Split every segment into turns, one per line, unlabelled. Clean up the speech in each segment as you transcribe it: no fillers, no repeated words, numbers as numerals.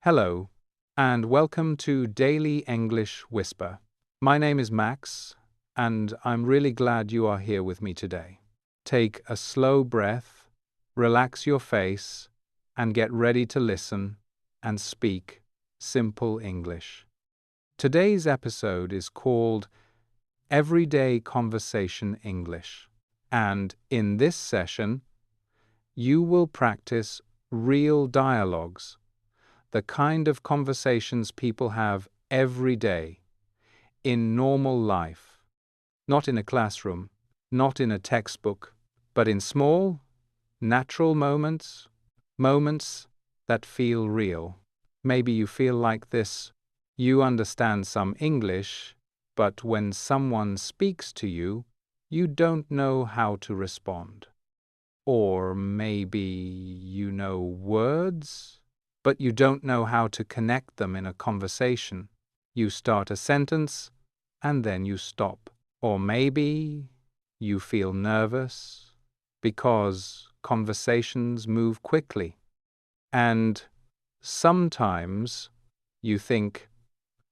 Hello, and welcome to Daily English Whisper. My name is Max, and I'm really glad you are here with me today. Take a slow breath, relax your face, and get ready to listen and speak simple English. Today's episode is called Everyday Conversation English, and in this session, you will practice real dialogues, the kind of conversations people have every day, in normal life, not in a classroom, not in a textbook, but in small, natural moments, moments that feel real. Maybe you feel like this. You understand some English, but when someone speaks to you, you don't know how to respond. Or maybe you know words, but you don't know how to connect them in a conversation. You start a sentence and then you stop. Or maybe you feel nervous because conversations move quickly. And sometimes you think,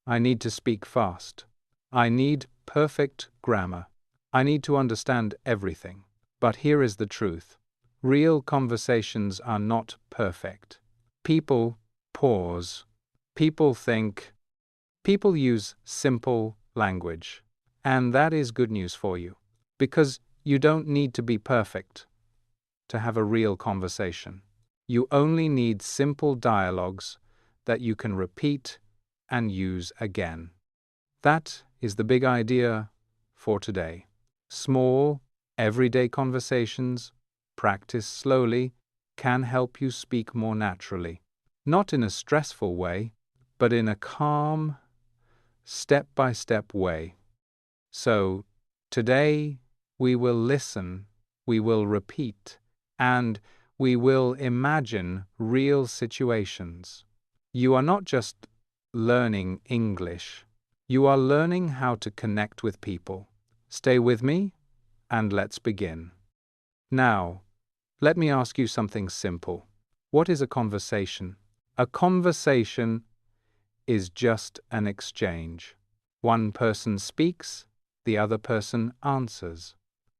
I need to speak fast. I need perfect grammar. I need to understand everything. But here is the truth. Real conversations are not perfect. People pause. People think. People use simple language. And that is good news for you, because you don't need to be perfect to have a real conversation. You only need simple dialogues that you can repeat and use again. That is the big idea for today. Small, everyday conversations, practiced slowly, can help you speak more naturally. Not in a stressful way, but in a calm, step-by-step way. So, today we will listen, we will repeat, and we will imagine real situations. You are not just learning English, you are learning how to connect with people. Stay with me, and let's begin. Now, let me ask you something simple. What is a conversation? A conversation is just an exchange. One person speaks, the other person answers.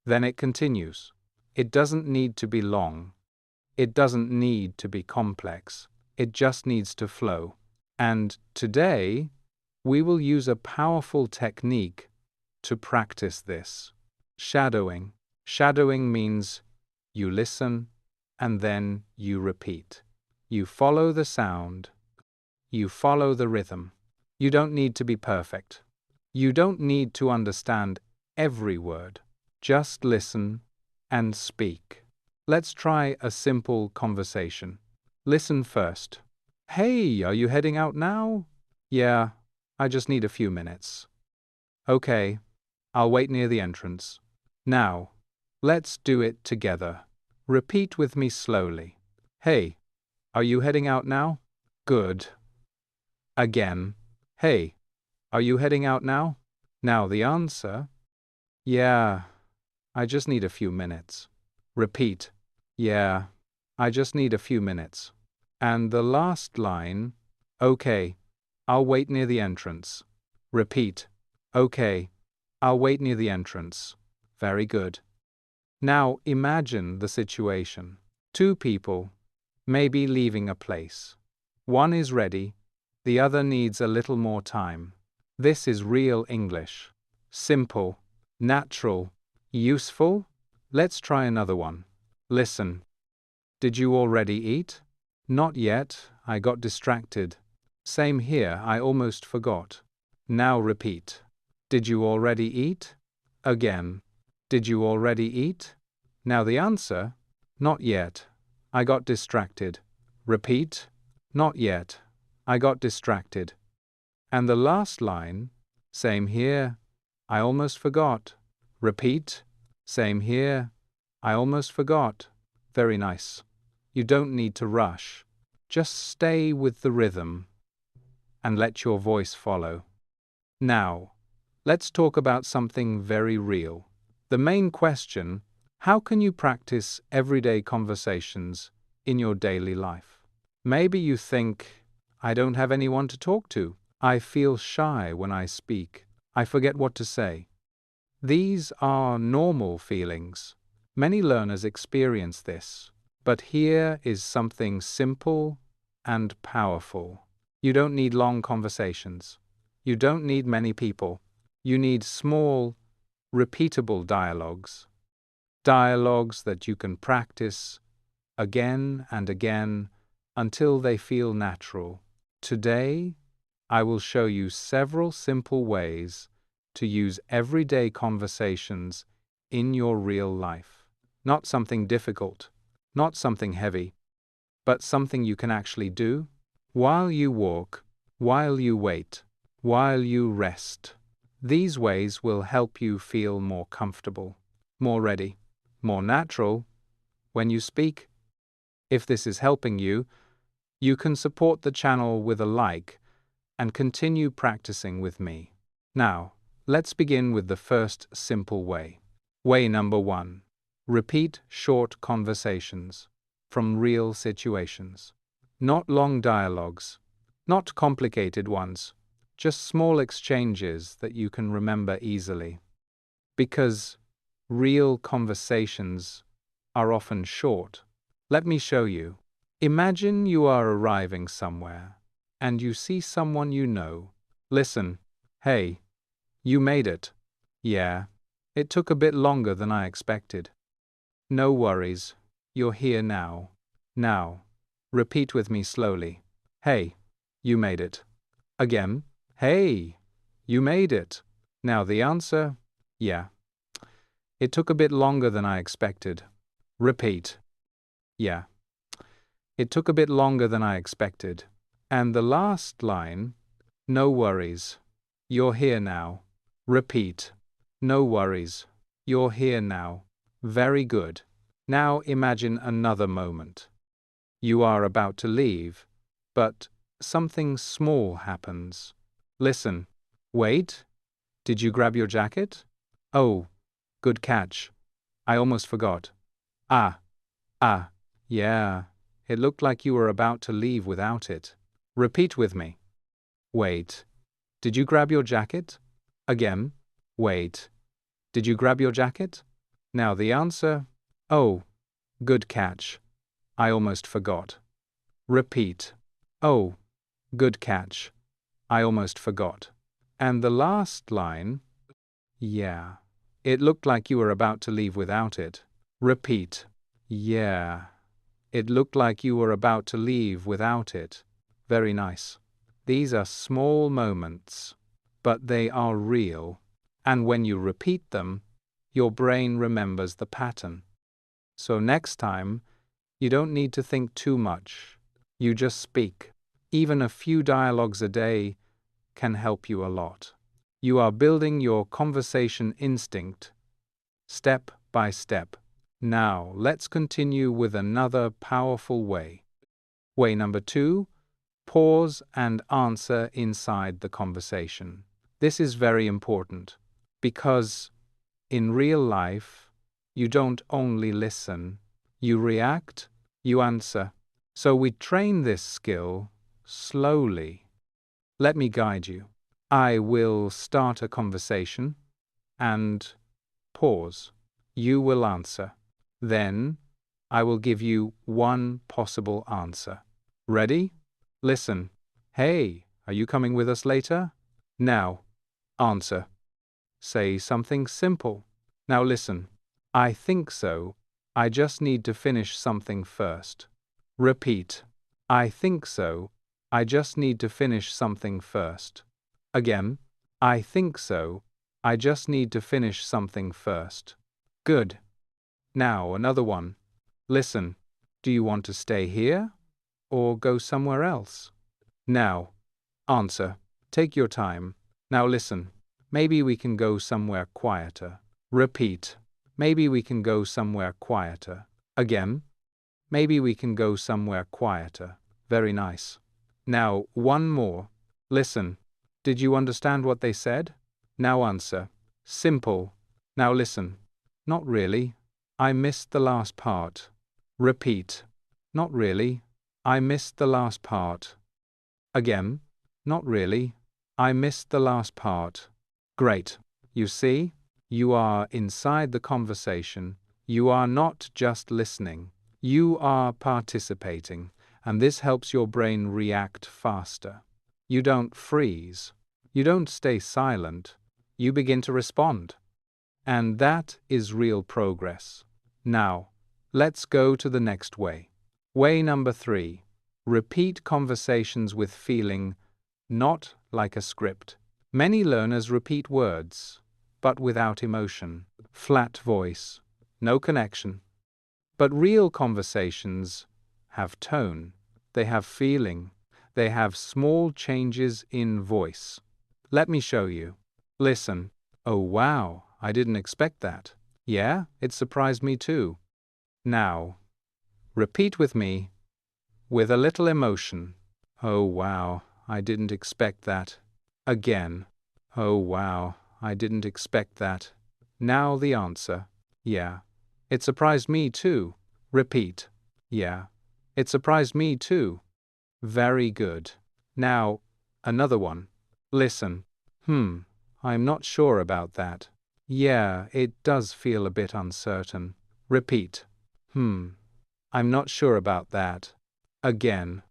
Then it continues. It doesn't need to be long. It doesn't need to be complex. It just needs to flow. And today, we will use a powerful technique to practice this. Shadowing. Shadowing means you listen and then you repeat. You follow the sound. You follow the rhythm. You don't need to be perfect. You don't need to understand every word. Just listen and speak. Let's try a simple conversation. Listen first. Hey, are you heading out now? Yeah, I just need a few minutes. Okay, I'll wait near the entrance. Now, let's do it together. Repeat with me slowly. Hey, are you heading out now? Good. Again. Hey, are you heading out now? Now the answer. Yeah, I just need a few minutes. Repeat. Yeah, I just need a few minutes. And the last line. Okay, I'll wait near the entrance. Repeat. Okay, I'll wait near the entrance. Very good. Now imagine the situation. Two people may be leaving a place. One is ready, the other needs a little more time. This is real English. Simple, natural, useful. Let's try another one. Listen. Did you already eat? Not yet, I got distracted. Same here, I almost forgot. Now repeat. Did you already eat? Again. Did you already eat? Now the answer. Not yet. I got distracted. Repeat. Not yet. I got distracted. And the last line. Same here. I almost forgot. Repeat. Same here. I almost forgot. Very nice. You don't need to rush. Just stay with the rhythm and let your voice follow. Now, let's talk about something very real. The main question, how can you practice everyday conversations in your daily life? Maybe you think, I don't have anyone to talk to. I feel shy when I speak. I forget what to say. These are normal feelings. Many learners experience this. But here is something simple and powerful. You don't need long conversations. You don't need many people. You need small, repeatable dialogues. Dialogues that you can practice again and again until they feel natural. Today, I will show you several simple ways to use everyday conversations in your real life. Not something difficult, not something heavy, but something you can actually do while you walk, while you wait, while you rest. These ways will help you feel more comfortable, more ready, more natural when you speak. If this is helping you, you can support the channel with a like and continue practicing with me. Now, let's begin with the first simple way. Way number 1. Repeat short conversations from real situations. Not long dialogues, not complicated ones, just small exchanges that you can remember easily. Because real conversations are often short. Let me show you. Imagine you are arriving somewhere and you see someone you know. Listen. Hey, you made it. Yeah, it took a bit longer than I expected. No worries, you're here now. Now, repeat with me slowly. Hey, you made it. Again. Hey, you made it. Now the answer, yeah. It took a bit longer than I expected. Repeat. Yeah. It took a bit longer than I expected. And the last line, no worries. You're here now. Repeat. No worries. You're here now. Very good. Now imagine another moment. You are about to leave, but something small happens. Listen. Wait. Did you grab your jacket? Oh, good catch. I almost forgot. Ah, yeah. It looked like you were about to leave without it. Repeat with me. Wait. Did you grab your jacket? Again. Wait. Did you grab your jacket? Now the answer. Oh, good catch. I almost forgot. Repeat. Oh, good catch. I almost forgot. And the last line. Yeah. It looked like you were about to leave without it. Repeat. Yeah. It looked like you were about to leave without it. Very nice. These are small moments, but they are real. And when you repeat them, your brain remembers the pattern. So next time, you don't need to think too much. You just speak. Even a few dialogues a day can help you a lot. You are building your conversation instinct, step by step. Now, let's continue with another powerful way. Way number 2, pause and answer inside the conversation. This is very important because in real life, you don't only listen, you react, you answer. So we train this skill slowly. Let me guide you. I will start a conversation and pause. You will answer. Then, I will give you one possible answer. Ready? Listen. Hey, are you coming with us later? Now, answer. Say something simple. Now listen. I think so. I just need to finish something first. Repeat. I think so. I just need to finish something first. Again. I think so. I just need to finish something first. Good. Now, another one. Listen, do you want to stay here or go somewhere else? Now, answer. Take your time. Now listen, maybe we can go somewhere quieter. Repeat. Maybe we can go somewhere quieter. Again. Maybe we can go somewhere quieter. Very nice. Now, one more. Listen. Did you understand what they said? Now answer. Simple. Now listen. Not really. I missed the last part. Repeat. Not really. I missed the last part. Again? Not really. I missed the last part. Great. You see, you are inside the conversation. You are not just listening. You are participating, and this helps your brain react faster. You don't freeze. You don't stay silent. You begin to respond. And that is real progress. Now, let's go to the next way. Way number 3. Repeat conversations with feeling, not like a script. Many learners repeat words, but without emotion. Flat voice, no connection. But real conversations have tone, they have feeling, they have small changes in voice. Let me show you. Listen. Oh wow, I didn't expect that. Yeah, it surprised me too. Now, repeat with me, with a little emotion. Oh wow, I didn't expect that. Again. Oh wow, I didn't expect that. Now the answer. Yeah. It surprised me too. Repeat. Yeah. It surprised me too. Very good. Now, another one. Listen. I'm not sure about that. Yeah, it does feel a bit uncertain. Repeat. I'm not sure about that. Again.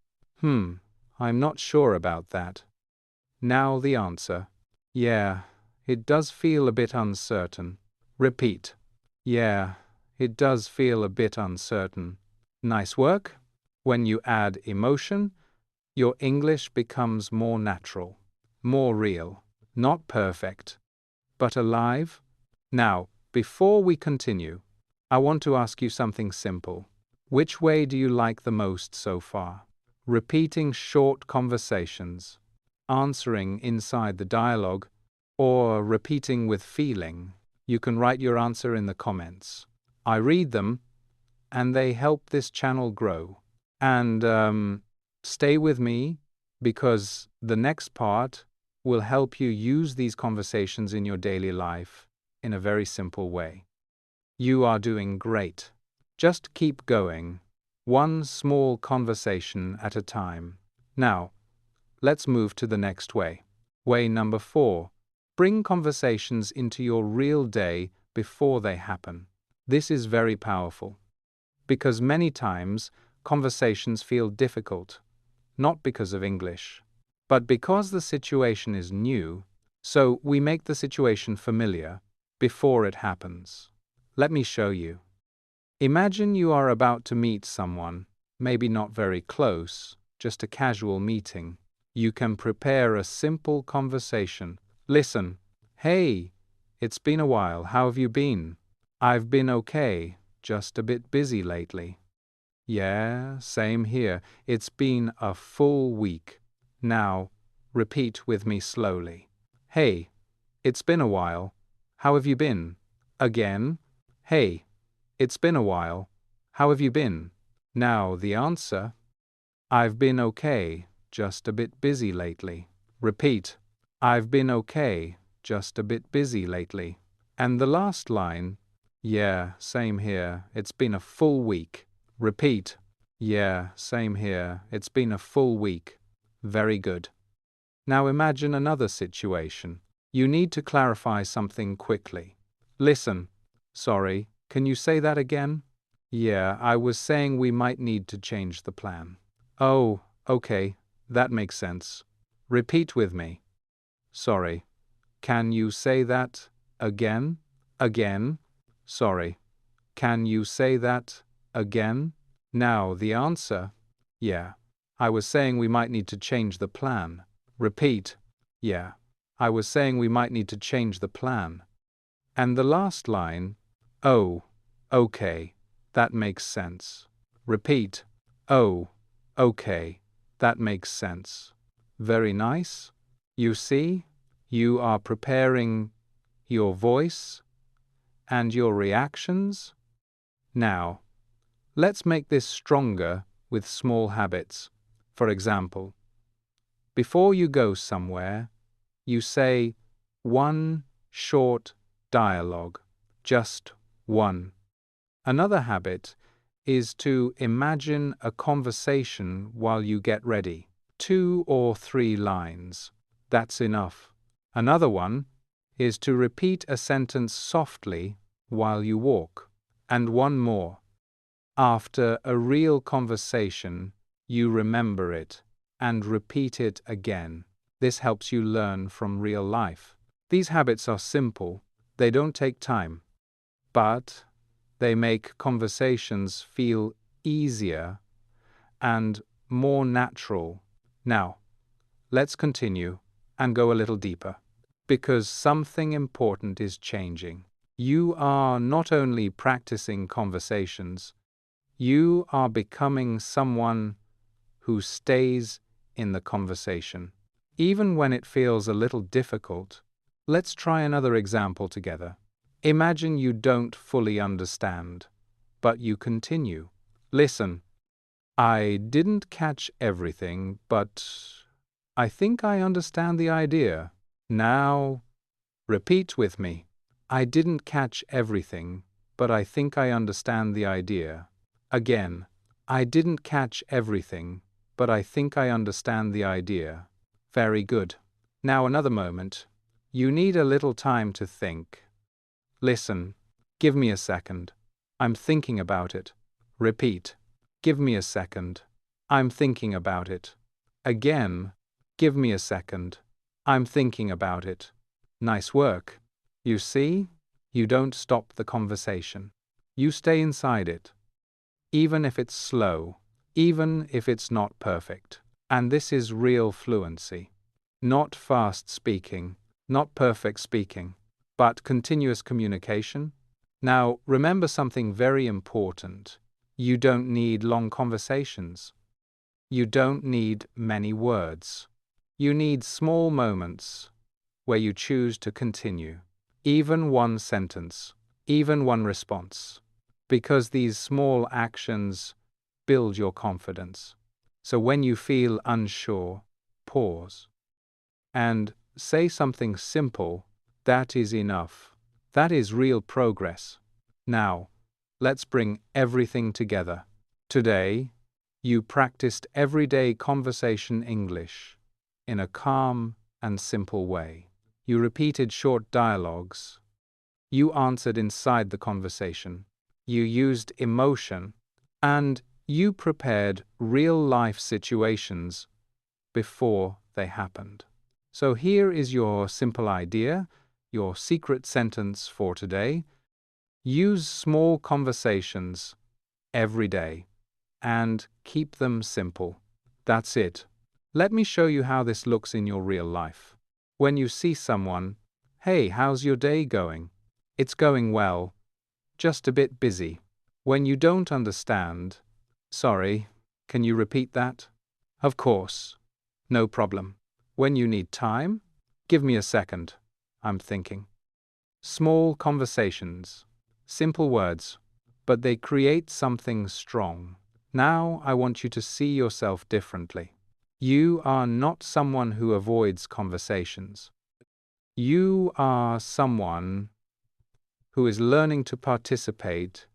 I'm not sure about that. Now the answer. Yeah, it does feel a bit uncertain. Repeat. Yeah, it does feel a bit uncertain. Nice work. When you add emotion, your English becomes more natural, more real, not perfect, but alive. Now, before we continue, I want to ask you something simple. Which way do you like the most so far? Repeating short conversations, answering inside the dialogue, or repeating with feeling? You can write your answer in the comments. I read them, and they help this channel grow. And stay with me, because the next part will help you use these conversations in your daily life in a very simple way. You are doing great. Just keep going, one small conversation at a time. Now, let's move to the next way. Way number 4. Bring conversations into your real day before they happen. This is very powerful, because many times conversations feel difficult, not because of English, but because the situation is new, so we make the situation familiar before it happens. Let me show you. Imagine you are about to meet someone, maybe not very close, just a casual meeting. You can prepare a simple conversation. Listen. Hey, it's been a while. How have you been? I've been okay, just a bit busy lately. Yeah, same here. It's been a full week. Now, repeat with me slowly. Hey, it's been a while. How have you been? Again. Hey, it's been a while. How have you been? Now the answer. I've been okay, just a bit busy lately. Repeat. I've been okay, just a bit busy lately. And the last line. Yeah, same here. It's been a full week. Repeat. Yeah, same here. It's been a full week. Very good. Now imagine another situation. You need to clarify something quickly. Listen. Sorry, can you say that again? Yeah, I was saying we might need to change the plan. Oh, okay, that makes sense. Repeat with me. Sorry. Can you say that again? Again? Sorry. Can you say that again? Now the answer. Yeah. I was saying we might need to change the plan. Repeat. Yeah. I was saying we might need to change the plan. And the last line. Oh, okay. That makes sense. Repeat. Oh, okay. That makes sense. Very nice. You see, you are preparing your voice and your reactions. Now, let's make this stronger with small habits. For example, before you go somewhere, you say one short dialogue, just one. Another habit is to imagine a conversation while you get ready. 2 or 3 lines. That's enough. Another one is to repeat a sentence softly while you walk. And one more. After a real conversation, you remember it and repeat it again. This helps you learn from real life. These habits are simple, they don't take time, but they make conversations feel easier and more natural. Now, let's continue and go a little deeper, because something important is changing. You are not only practicing conversations, you are becoming someone who stays in the conversation. Even when it feels a little difficult, let's try another example together. Imagine you don't fully understand, but you continue. Listen, I didn't catch everything, but I think I understand the idea. Now, repeat with me. I didn't catch everything, but I think I understand the idea. Again, I didn't catch everything, but I think I understand the idea. Very good. Now another moment. You need a little time to think. Listen, give me a second. I'm thinking about it. Repeat. Give me a second. I'm thinking about it. Again, give me a second. I'm thinking about it. Nice work. You see, you don't stop the conversation. You stay inside it. Even if it's slow, even if it's not perfect. And this is real fluency. Not fast speaking, not perfect speaking, but continuous communication. Now, remember something very important. You don't need long conversations. You don't need many words. You need small moments where you choose to continue. Even one sentence, even one response. Because these small actions build your confidence. So when you feel unsure, pause and say something simple. That is enough. That is real progress. Now, let's bring everything together. Today, you practiced everyday conversation English in a calm and simple way. You repeated short dialogues. You answered inside the conversation. You used emotion, and you prepared real-life situations before they happened. So here is your simple idea, your secret sentence for today. Use small conversations every day and keep them simple. That's it. Let me show you how this looks in your real life. When you see someone, "Hey, how's your day going?" "It's going well, just a bit busy." When you don't understand, "Sorry, can you repeat that?" "Of course, no problem." When you need time, "Give me a second, I'm thinking." Small conversations, simple words, but they create something strong. Now I want you to see yourself differently. You are not someone who avoids conversations. You are someone who is learning to participate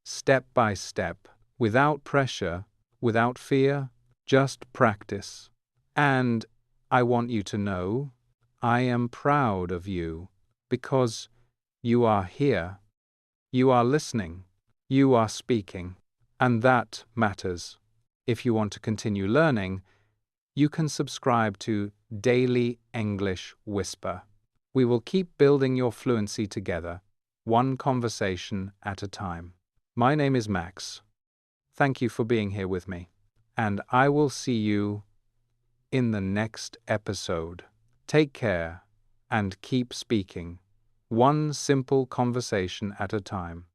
step by step, without pressure, without fear, just practice. And I want you to know, I am proud of you because you are here, you are listening, you are speaking, and that matters. If you want to continue learning, you can subscribe to Daily English Whisper. We will keep building your fluency together, one conversation at a time. My name is Max. Thank you for being here with me, and I will see you in the next episode. Take care and keep speaking, one simple conversation at a time.